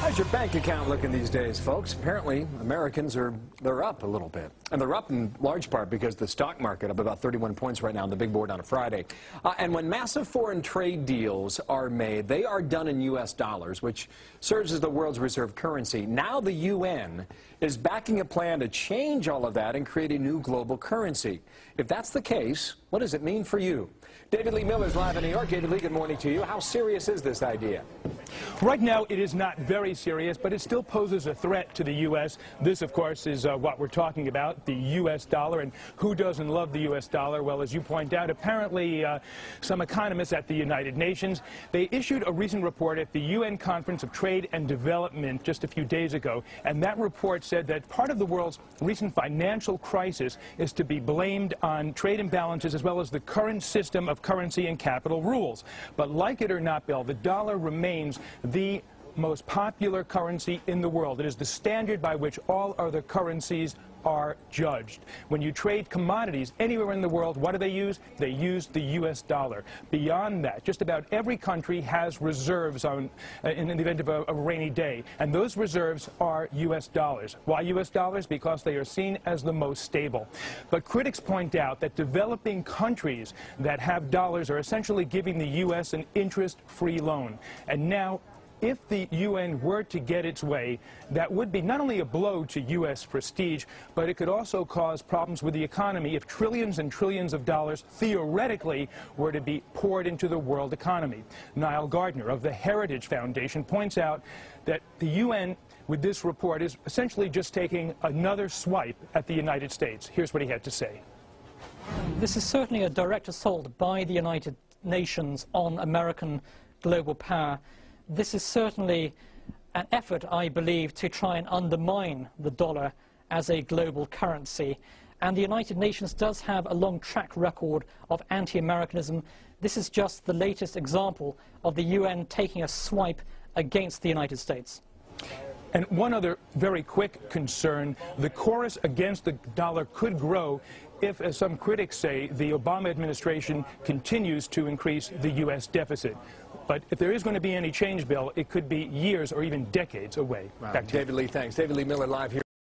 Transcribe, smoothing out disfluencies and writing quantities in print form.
How's your bank account looking these days, folks? Apparently, Americans they're up a little bit. And they're up in large part because the stock market up about 31 points right now on the big board on a Friday. And when massive foreign trade deals are made, they are done in U.S. dollars, which serves as the world's reserve currency. Now the UN is backing a plan to change all of that and create a new global currency. If that's the case, what does it mean for you? David Lee Miller's live in New York. David Lee, good morning to you. How serious is this idea? Right now, it is not very serious, but it still poses a threat to the U.S. This, of course, is what we're talking about, the U.S. dollar. And who doesn't love the U.S. dollar? Well, as you point out, apparently some economists at the United Nations, they issued a recent report at the UN Conference of Trade and Development just a few days ago. And that report said that part of the world's recent financial crisis is to be blamed on trade imbalances as well as the current system of currency and capital rules. But like it or not, Bill, the dollar remains the most popular currency in the world. It is the standard by which all other currencies are judged. When you trade commodities anywhere in the world, what do they use? They use the U.S. dollar. Beyond that, just about every country has reserves in the event of a rainy day, and those reserves are U.S. dollars. Why U.S. dollars? Because they are seen as the most stable. But critics point out that developing countries that have dollars are essentially giving the U.S. an interest-free loan. And now, if the UN were to get its way, that would be not only a blow to U.S. prestige, but it could also cause problems with the economy if trillions and trillions of dollars theoretically were to be poured into the world economy. Niall Gardner of the Heritage Foundation points out that the UN, with this report, is essentially just taking another swipe at the United States. Here's what he had to say. This is certainly a direct assault by the United Nations on American global power. This is certainly an effort, I believe, to try and undermine the dollar as a global currency. And the United Nations does have a long track record of anti-Americanism. This is just the latest example of the UN taking a swipe against the United States. And one other very quick concern, the chorus against the dollar could grow if, as some critics say, the Obama administration continues to increase the U.S. deficit. But if there is going to be any change, Bill, it could be years or even decades away. Wow. David Lee, thanks. David Lee Miller live here.